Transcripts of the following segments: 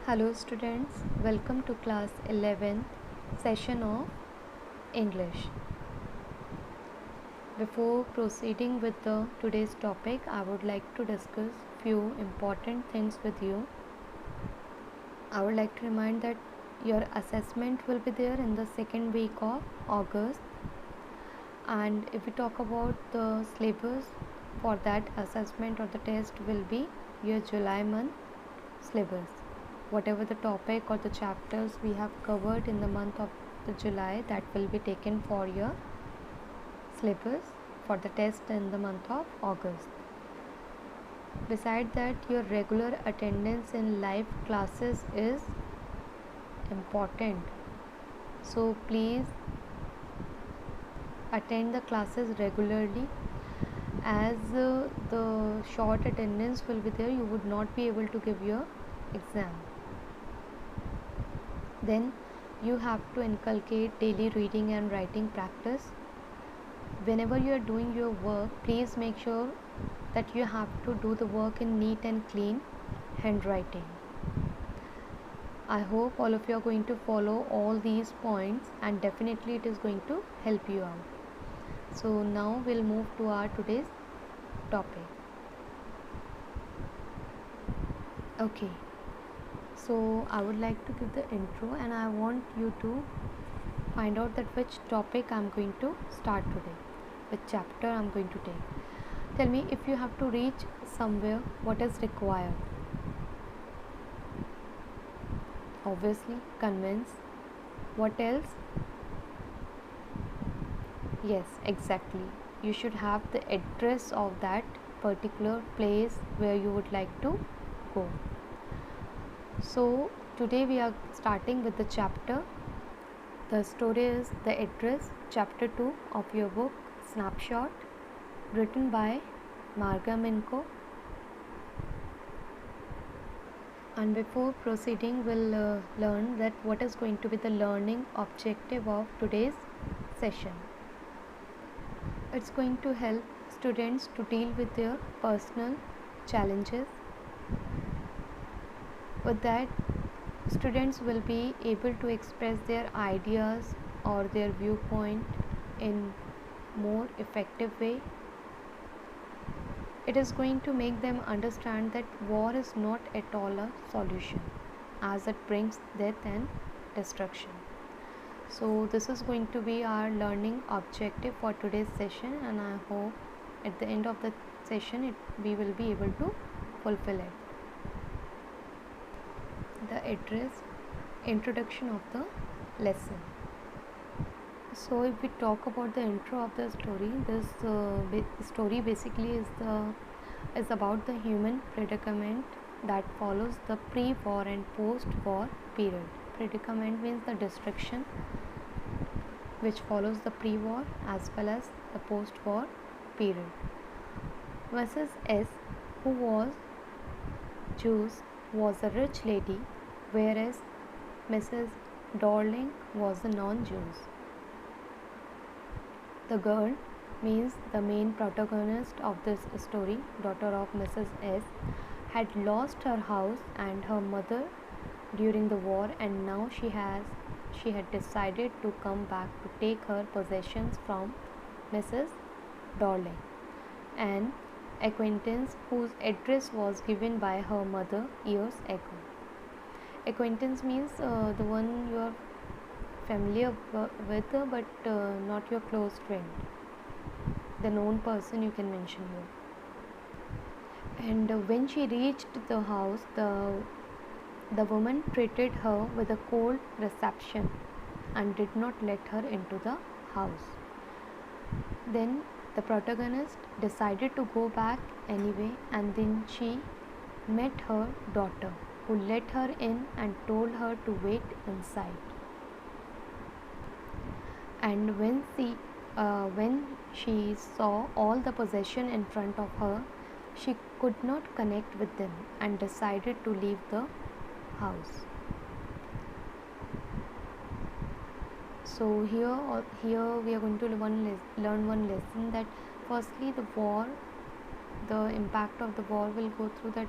Hello students, welcome to class 11th session of English. Before proceeding with the today's topic, I would like to discuss few important things with you. I would like to remind that your assessment will be there in the second week of August, and if we talk about the syllabus for that assessment or the test will be your July month syllabus. Whatever the topic or the chapters we have covered in the month of the July, that will be taken for your syllabus for the test in the month of August. Besides that, your regular attendance in live classes is important, so please attend the classes regularly. As the short attendance will be there, you would not be able to give your exam. Then you have to inculcate daily reading and writing practice. Whenever you are doing your work, please make sure that you have to do the work in neat and clean handwriting. I hope all of you are going to follow all these points, and definitely it is going to help you out. So now we'll move to our today's topic. Okay, so I would like to give the intro, and I want you to find out that which topic I'm going to start today, which chapter I'm going to take. Tell me, if you have to reach somewhere, what is required? Obviously, convince. What else? Yes, exactly. You should have the address of that particular place where you would like to go. So today we are starting with the chapter. The story is The Address, chapter 2 of your book Snapshot, written by Marga Minko. And before proceeding, we'll learn that what is going to be the learning objective of today's session. It's going to help students to deal with their personal challenges. With that, students will be able to express their ideas or their viewpoint in more effective way. It is going to make them understand that war is not at all a solution, as it brings death and destruction. So this is going to be our learning objective for today's session, and I hope at the end of the session we will be able to fulfill it. The address, introduction of the lesson. So if we talk about the intro of the story, this story basically is about the human predicament that follows the pre-war and post-war period. Predicament means the destruction which follows the pre-war as well as the post-war period. Mrs. S, who was Jews, was a rich lady, whereas Mrs. Darling was a non-Jews. The girl means the main protagonist of this story, daughter of Mrs. S, had lost her house and her mother during the war, and now she had decided to come back to take her possessions from Mrs. Darling, an acquaintance whose address was given by her mother years ago. Acquaintance means the one you are familiar with, but not your close friend, the known person you can mention here. And when she reached the house, the woman treated her with a cold reception and did not let her into the house. Then the protagonist decided to go back anyway, and then she met her daughter, who let her in and told her to wait inside. And when she saw all the possession in front of her, she could not connect with them and decided to leave the house. So here we are going to learn one lesson, that firstly the impact of the war will go through that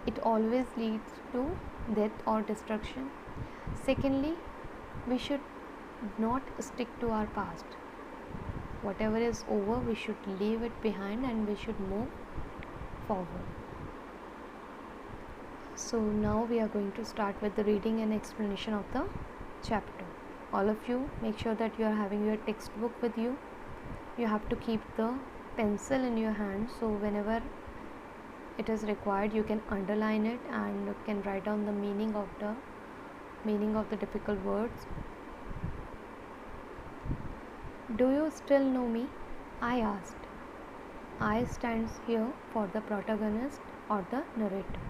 it always leads to death or destruction. Secondly, we should not stick to our past. Whatever is over, we should leave it behind and we should move forward. So now we are going to start with the reading and explanation of the chapter. All of you, make sure that you are having your textbook with you. You have to keep the pencil in your hand, so whenever it is required you can underline it and you can write down the meaning of the difficult words. Do you still know me? I asked. I stands here for the protagonist or the narrator.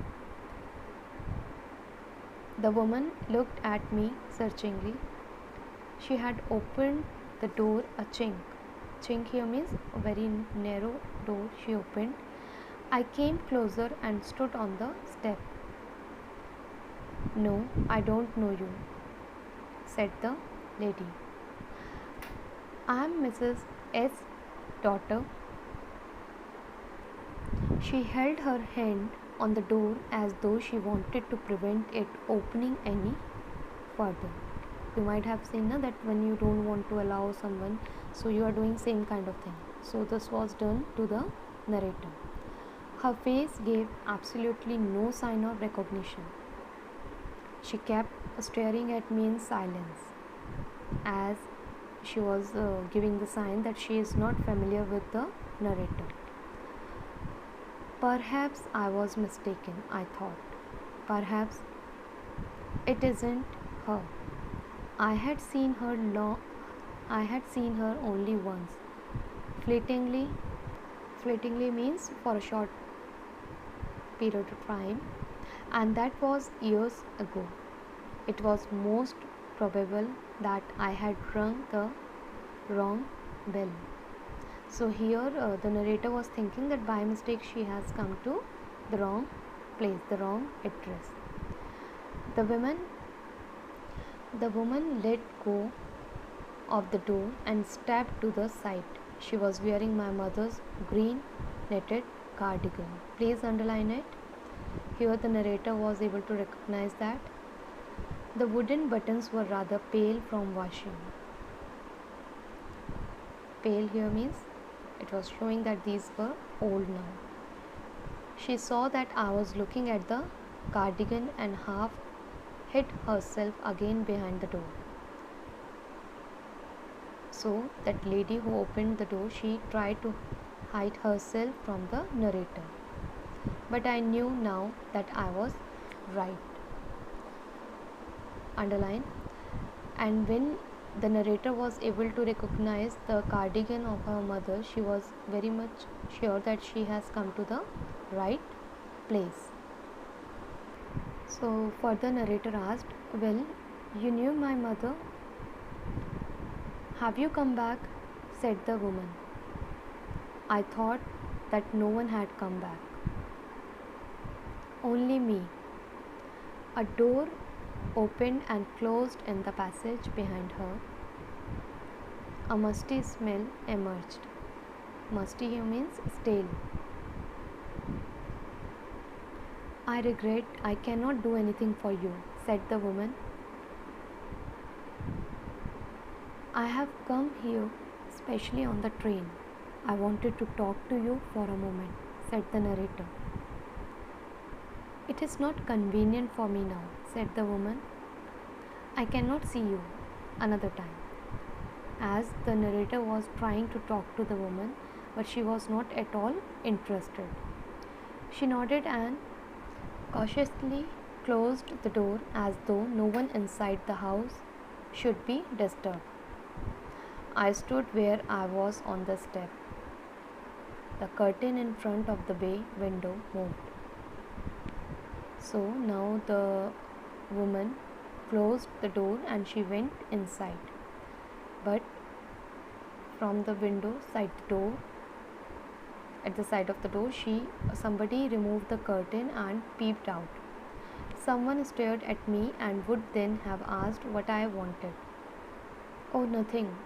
The woman looked at me searchingly. She had opened the door a chink. Chink here means a very narrow door she opened. I came closer and stood on the step. No, I don't know you, said the lady. I am Mrs. S. daughter. She held her hand on the door as though she wanted to prevent it opening any further. You might have seen that when you don't want to allow someone, so you are doing same kind of thing. So this was done to the narrator. Her face gave absolutely no sign of recognition. She kept staring at me in silence, as she was giving the sign that she is not familiar with the narrator. Perhaps I was mistaken, I thought. Perhaps it isn't her. I had seen her only once. Fleetingly means for a short period of time, and that was years ago. It was most probable that I had rung the wrong bell. So here the narrator was thinking that by mistake she has come to the wrong place, the wrong address. The woman let go of the door and stepped to the side. She was wearing my mother's green knitted cardigan. Please underline it. Here the narrator was able to recognize that the wooden buttons were rather pale from washing. Pale here means it was showing that these were old now. She saw that I was looking at the cardigan and half hid herself again behind the door. So that lady who opened the door, she tried to hide herself from the narrator. But I knew now that I was right. Underline. And when the narrator was able to recognize the cardigan of her mother, she was very much sure that she has come to the right place. So further narrator asked, well, you knew my mother? Have you come back? Said the woman. I thought that no one had come back. Only me. A door opened and closed in the passage behind her. A musty smell emerged. Musty here means stale. I regret I cannot do anything for you, said the woman. I have come here specially on the train. I wanted to talk to you for a moment, said the narrator. It is not convenient for me now, said the woman. I cannot see you another time. As the narrator was trying to talk to the woman, but she was not at all interested. She nodded and cautiously closed the door as though no one inside the house should be disturbed. I stood where I was on the step. The curtain in front of the bay window moved. So now the woman closed the door and she went inside. But from the window side door, at the side of the door, somebody removed the curtain and peeped out. Someone stared at me and would then have asked what I wanted. Oh, nothing.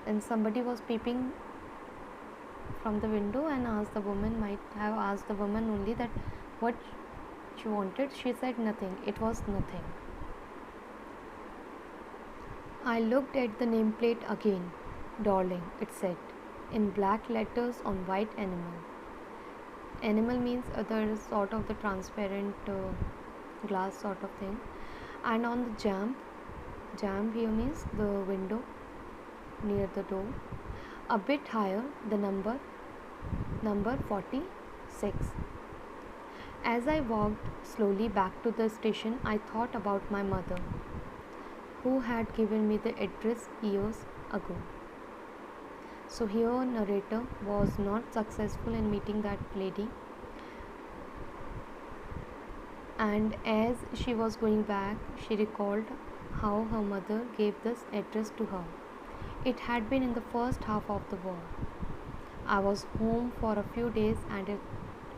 And somebody was peeping from the window and might have asked the woman only that What she wanted, she said nothing. It was nothing. I looked at the nameplate again. Darling, it said, in black letters on white enamel. Enamel means there sort of the transparent glass sort of thing. And on the jamb here means the window near the door. A bit higher, the number 46. As I walked slowly back to the station, I thought about my mother, who had given me the address years ago. So here narrator was not successful in meeting that lady, and as she was going back, she recalled how her mother gave this address to her. It had been in the first half of the war. I was home for a few days and it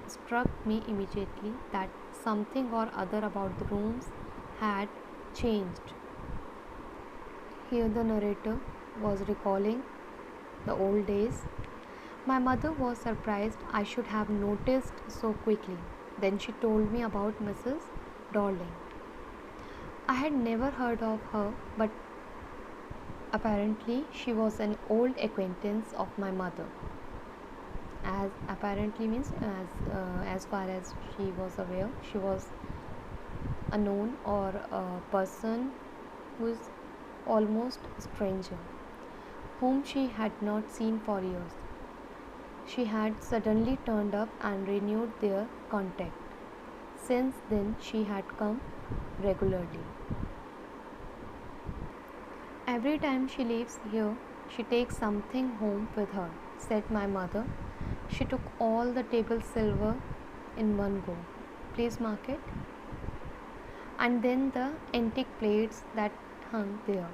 struck me immediately that something or other about the rooms had changed. Here the narrator was recalling the old days. My mother was surprised I should have noticed so quickly. Then she told me about Mrs. Darling. I had never heard of her, but apparently she was an old acquaintance of my mother. As apparently means as far as she was aware, she was a known or a person who is almost stranger, whom she had not seen for years. She had suddenly turned up and renewed their contact. Since then, she had come regularly. Every time she leaves here, she takes something home with her, said my mother. She took all the table silver in one go. Please mark it. And then the antique plates that hung there.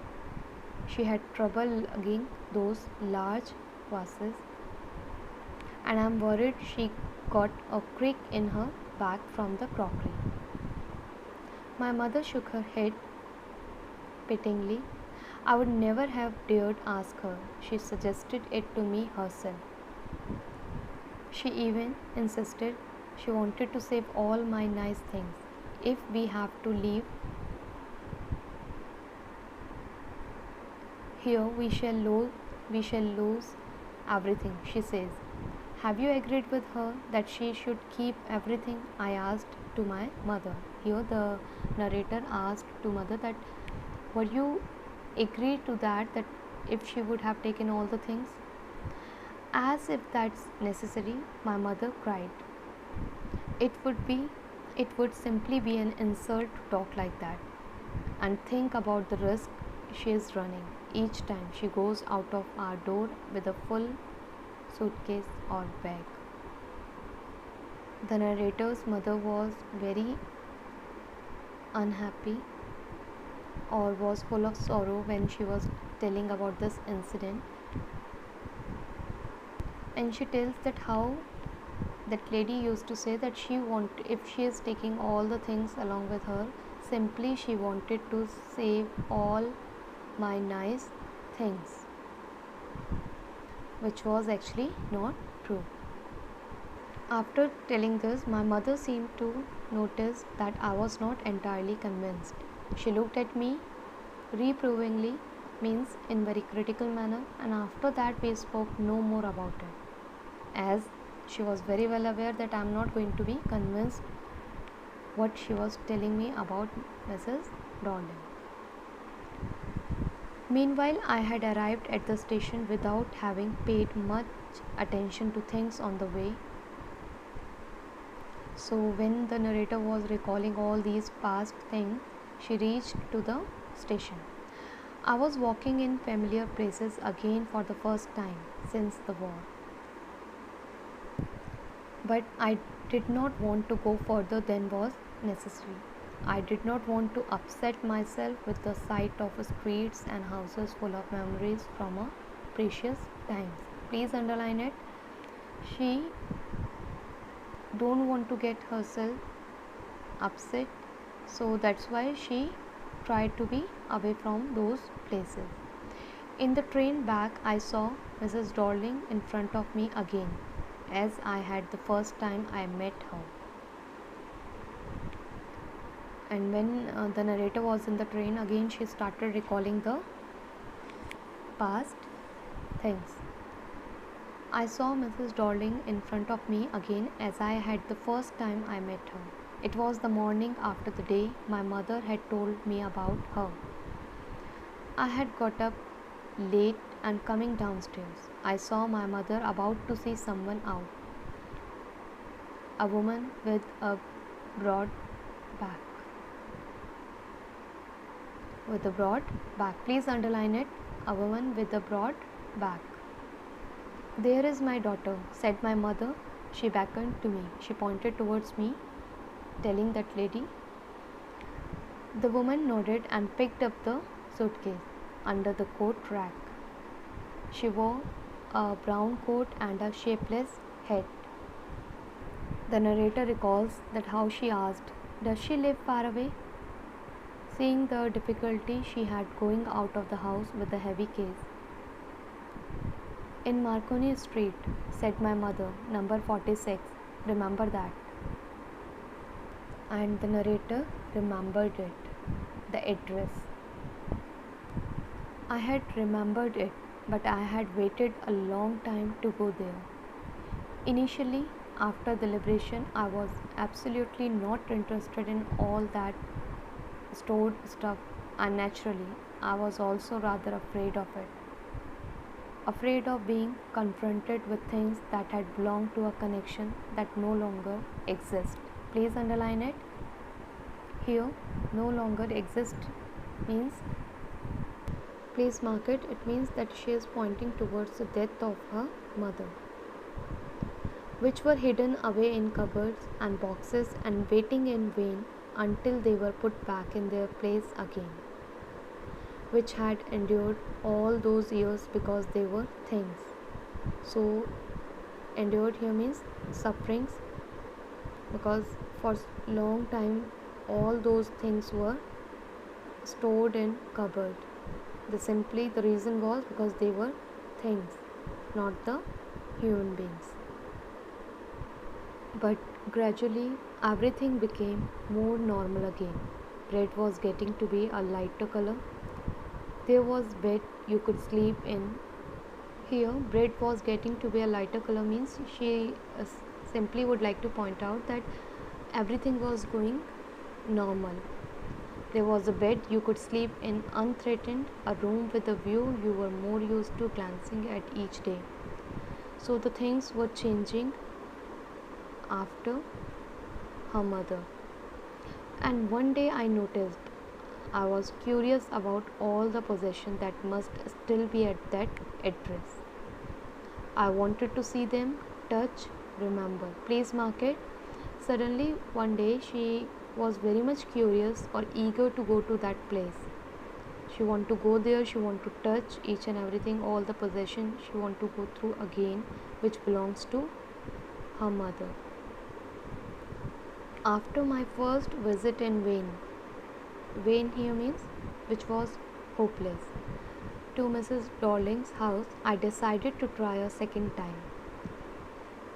She had trouble lugging those large vases, and I'm worried she got a creak in her back from the crockery. My mother shook her head pityingly. I would never have dared ask her. She suggested it to me herself. She even insisted she wanted to save all my nice things. If we have to leave here, we shall lose everything, she says. Have you agreed with her that she should keep everything? I asked to my mother. Here the narrator asked to mother that would you agree to that if she would have taken all the things? As if that's necessary, my mother cried. It would simply be an insult to talk like that. And think about the risk she is running each time she goes out of our door with a full suitcase or bag. The narrator's mother was very unhappy or was full of sorrow when she was telling about this incident, and she tells that how that lady used to say that if she is taking all the things along with her, simply she wanted to save all my nice things, which was actually not true. After telling this, my mother seemed to notice that I was not entirely convinced. She looked at me reprovingly, means in very critical manner, and after that we spoke no more about it, as she was very well aware that I am not going to be convinced what she was telling me about Mrs. Darling. Meanwhile, I had arrived at the station without having paid much attention to things on the way. So when the narrator was recalling all these past things, she reached to the station. I was walking in familiar places again for the first time since the war. But I did not want to go further than was necessary. I did not want to upset myself with the sight of streets and houses full of memories from a precious times. Please underline it. She don't want to get herself upset, so that's why she tried to be away from those places. In the train back, I saw Mrs. Darling in front of me again, as I had the first time I met her. And when the narrator was in the train, again she started recalling the past things. I saw Mrs. Darling in front of me again as I had the first time I met her. It was the morning after the day my mother had told me about her. I had got up late and coming downstairs, I saw my mother about to see someone out. A woman with a broad back. With a broad back. Please underline it. A woman with a broad back. There is my daughter, said my mother. She beckoned to me. She pointed towards me, telling that lady. The woman nodded and picked up the suitcase under the coat rack. She wore a brown coat and a shapeless hat. The narrator recalls that how she asked, "Does she live far away?" Seeing the difficulty she had going out of the house with a heavy case. In Marconi Street, said my mother, number 46. Remember that. And the narrator remembered it, the address. I had remembered it, but I had waited a long time to go there. Initially, after the liberation, I was absolutely not interested in all that stored stuff, and naturally, I was also rather afraid of it. Afraid of being confronted with things that had belonged to a connection that no longer exists. Please underline it. Here, no longer exists means, please mark it, it means that she is pointing towards the death of her mother, which were hidden away in cupboards and boxes and waiting in vain until they were put back in their place again, which had endured all those years because they were things. So, endured here means sufferings, because for long time all those things were stored in cupboard. The reason was because they were things, not the human beings. But gradually everything became more normal again. Bread was getting to be a lighter color. There was bed you could sleep in. Here, bread was getting to be a lighter color means she simply would like to point out that everything was going normal. There was a bed you could sleep in unthreatened, a room with a view you were more used to glancing at each day. So the things were changing after her mother. And one day I noticed, I was curious about all the possessions that must still be at that address. I wanted to see them, touch, remember. Please mark it. Suddenly one day she was very much curious or eager to go to that place. She want to go there, she want to touch each and everything, all the possession she want to go through again, which belongs to her mother. After my first visit in vain here means which was hopeless, to Mrs. Darling's house, I decided to try a second time.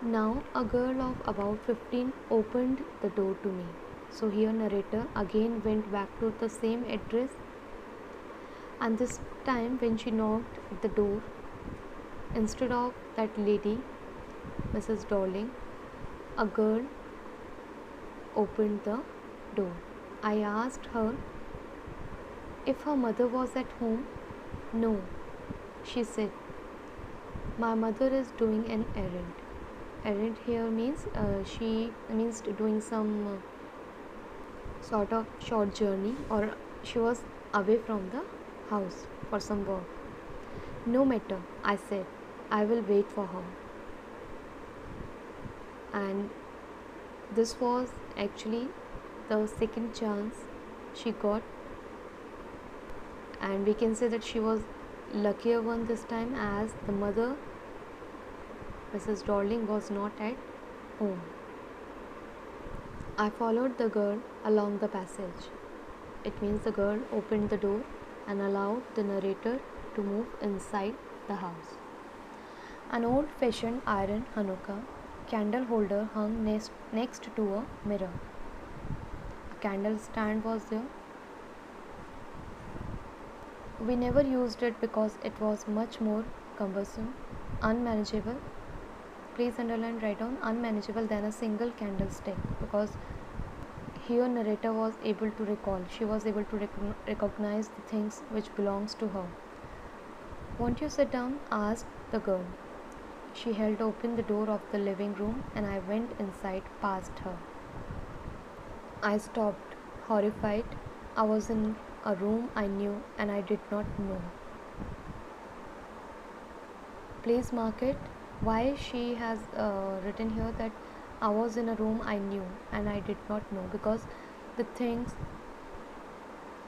Now a girl of about 15 opened the door to me. So here narrator again went back to the same address, and this time when she knocked at the door, instead of that lady, Mrs. Darling, a girl opened the door. I asked her if her mother was at home. No, she said. My mother is doing an errand. Errand here means she means doing some sort of short journey, or she was away from the house for some work. No matter, I said, I will wait for her. And this was actually the second chance she got, and we can say that she was luckier one this time, as the mother, Mrs. Darling, was not at home. I followed the girl along the passage. It means the girl opened the door and allowed the narrator to move inside the house. An old-fashioned iron Hanukkah candle holder hung next to a mirror. candle stand was there. We never used it because it was much more cumbersome, unmanageable. Please underline, write down unmanageable than a single candlestick, because here narrator was able to recall, she was able to recognize the things which belongs to her. Won't you sit down? Asked the girl. She held open the door of the living room and I went inside past her. I stopped, horrified. I was in a room I knew and I did not know. Please mark it. Why she has written here that I was in a room I knew and I did not know? Because the things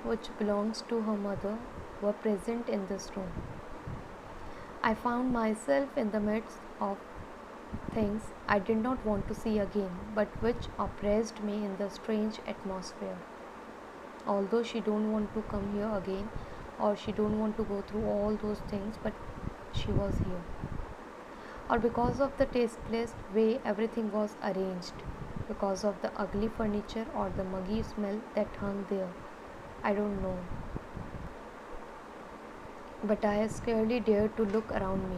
which belongs to her mother were present in this room. I found myself in the midst of things I did not want to see again, but which oppressed me in the strange atmosphere. Although she don't want to come here again, or she don't want to go through all those things, but she was here. Or because of the tasteless way everything was arranged, because of the ugly furniture or the muggy smell that hung there, I don't know. But I scarcely dared to look around me.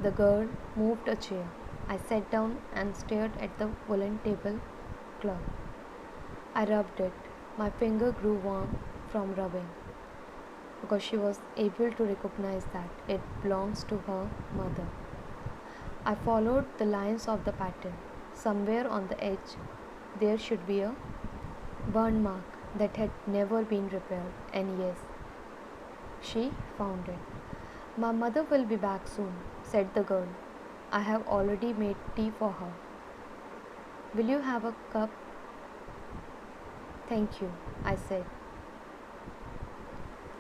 The girl moved a chair. I sat down and stared at the woolen tablecloth. I rubbed it. My finger grew warm from rubbing, because she was able to recognize that it belongs to her mother. I followed the lines of the pattern. Somewhere on the edge, there should be a burn mark that had never been repaired, and yes, she found it. My mother will be back soon, said the girl. I have already made tea for her. Will you have a cup? Thank you, I said.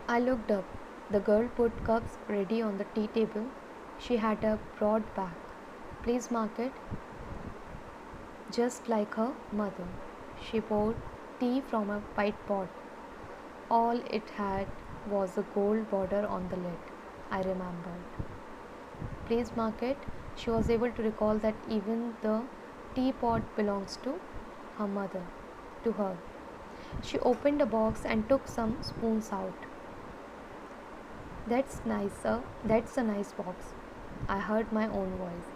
I looked up. The girl put cups ready on the tea table. She had a broad back. Please mark it. Just like her mother. She poured tea from a white pot. All it had was a gold border on the lid, I remembered. Please mark it. She was able to recall that even the teapot belongs to her mother, to her. She opened a box and took some spoons out. That's nicer. That's a nice box. I heard my own voice.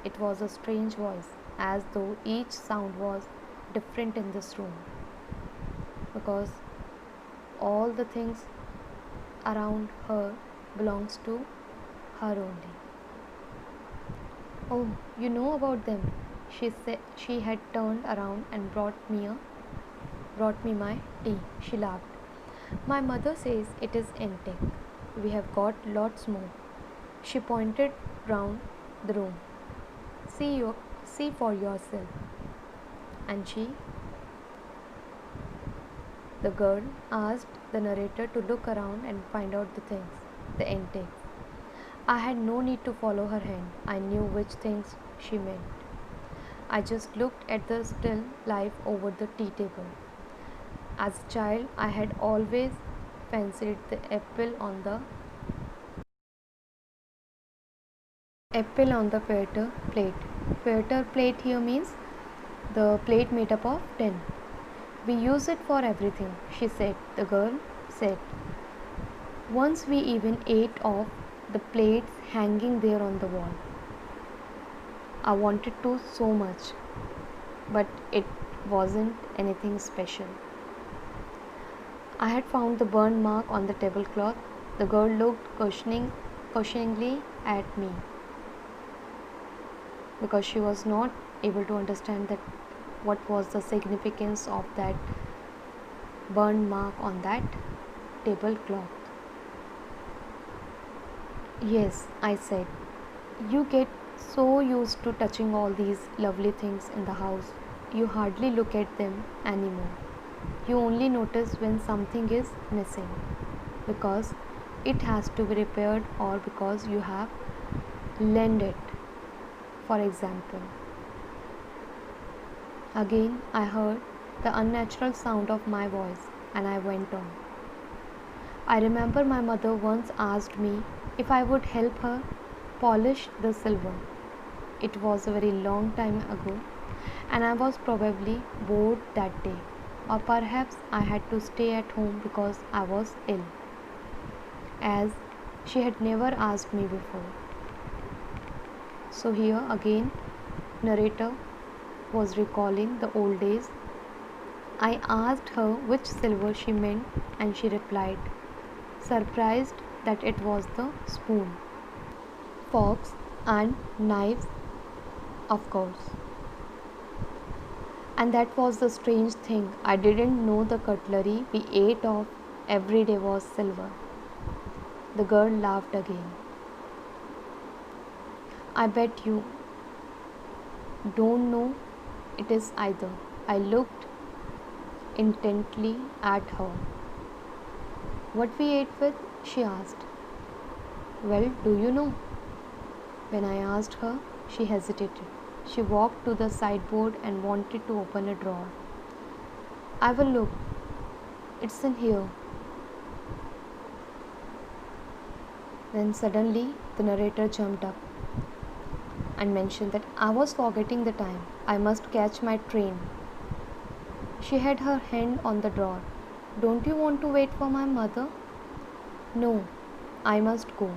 It was a strange voice, as though each sound was different in this room, because all the things around her belongs to her only. Oh, you know about them, she said. She had turned around and brought me my tea. She laughed. My mother says it is antique. We have got lots more. She pointed round the room. See for yourself. And the girl asked the narrator to look around and find out the things, the antiques. I had no need to follow her hand. I knew which things she meant. I just looked at the still life over the tea table. As a child, I had always fancied the apple on the pewter plate. Pewter plate here means the plate made up of tin. We use it for everything, she said. The girl said. Once we even ate off the plates hanging there on the wall. I wanted to so much, but it wasn't anything special. I had found the burn mark on the tablecloth. The girl looked questioningly at me, because she was not able to understand that what was the significance of that burn mark on that tablecloth. Yes, I said. You get so used to touching all these lovely things in the house, you hardly look at them anymore. You only notice when something is missing, because it has to be repaired or because you have lent it, for example. Again, I heard the unnatural sound of my voice and I went on. I remember my mother once asked me if I would help her polish the silver. It was a very long time ago and I was probably bored that day. or perhaps I had to stay at home because I was ill, as she had never asked me before. So here again, narrator was recalling the old days. I asked her which silver she meant, and she replied, surprised that it was the spoon, forks, and knives, of course. And that was the strange thing. I didn't know the cutlery we ate of every day was silver. The girl laughed again. I bet you don't know it is either. I looked intently at her. What we ate with? She asked. Well, do you know? When I asked her, she hesitated. She walked to the sideboard and wanted to open a drawer. I will look. It's in here. Then suddenly the narrator jumped up and mentioned that I was forgetting the time. I must catch my train. She had her hand on the drawer. Don't you want to wait for my mother? No, I must go.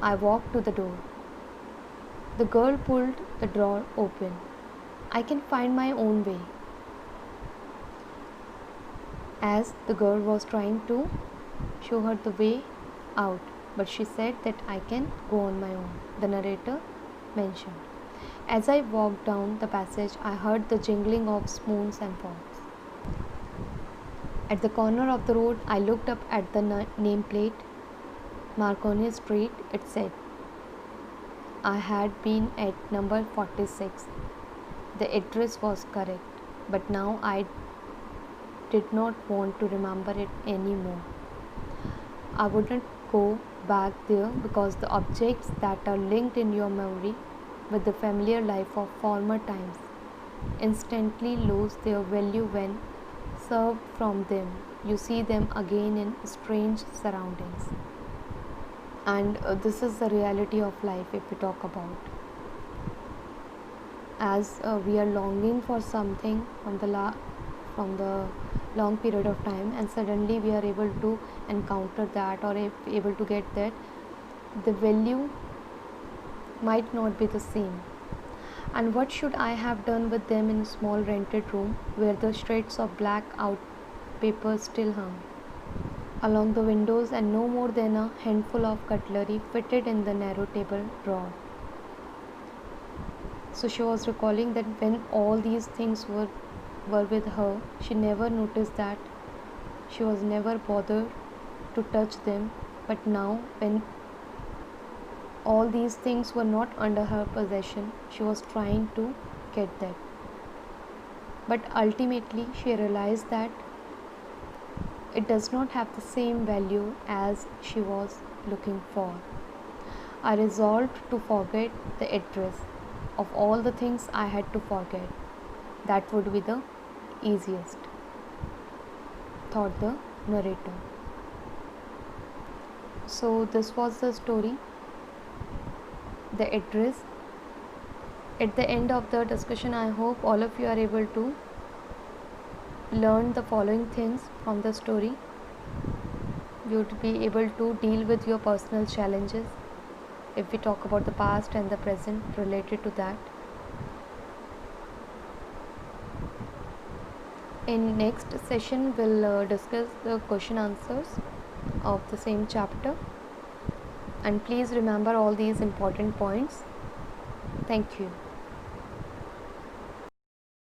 I walked to the door. The girl pulled the drawer open. I can find my own way. As the girl was trying to show her the way out, but she said that I can go on my own, the narrator mentioned. As I walked down the passage, I heard the jingling of spoons and forks. At the corner of the road, I looked up at the nameplate, Marconi Street, it said. I had been at number 46. The address was correct, but now I did not want to remember it anymore. I wouldn't go back there because the objects that are linked in your memory with the familiar life of former times instantly lose their value when served from them. You see them again in strange surroundings. And this is the reality of life if we talk about. As we are longing for something from the long period of time, and suddenly we are able to encounter that or able to get that, the value might not be the same. And what should I have done with them in a small rented room where the shreds of black out paper still hung along the windows, and no more than a handful of cutlery fitted in the narrow table drawer? So she was recalling that when all these things were with her, she never noticed that. She was never bothered to touch them. But now, when all these things were not under her possession, she was trying to get that. But ultimately, she realized that it does not have the same value as she was looking for. I resolved to forget the address. Of all the things I had to forget, that would be the easiest, thought the narrator. So this was the story, the address. At the end of the discussion, I hope all of you are able to learn the following things from the story. You would be able to deal with your personal challenges if we talk about the past and the present related to that. In next session, we'll discuss the question answers of the same chapter, and please remember all these important points. Thank you.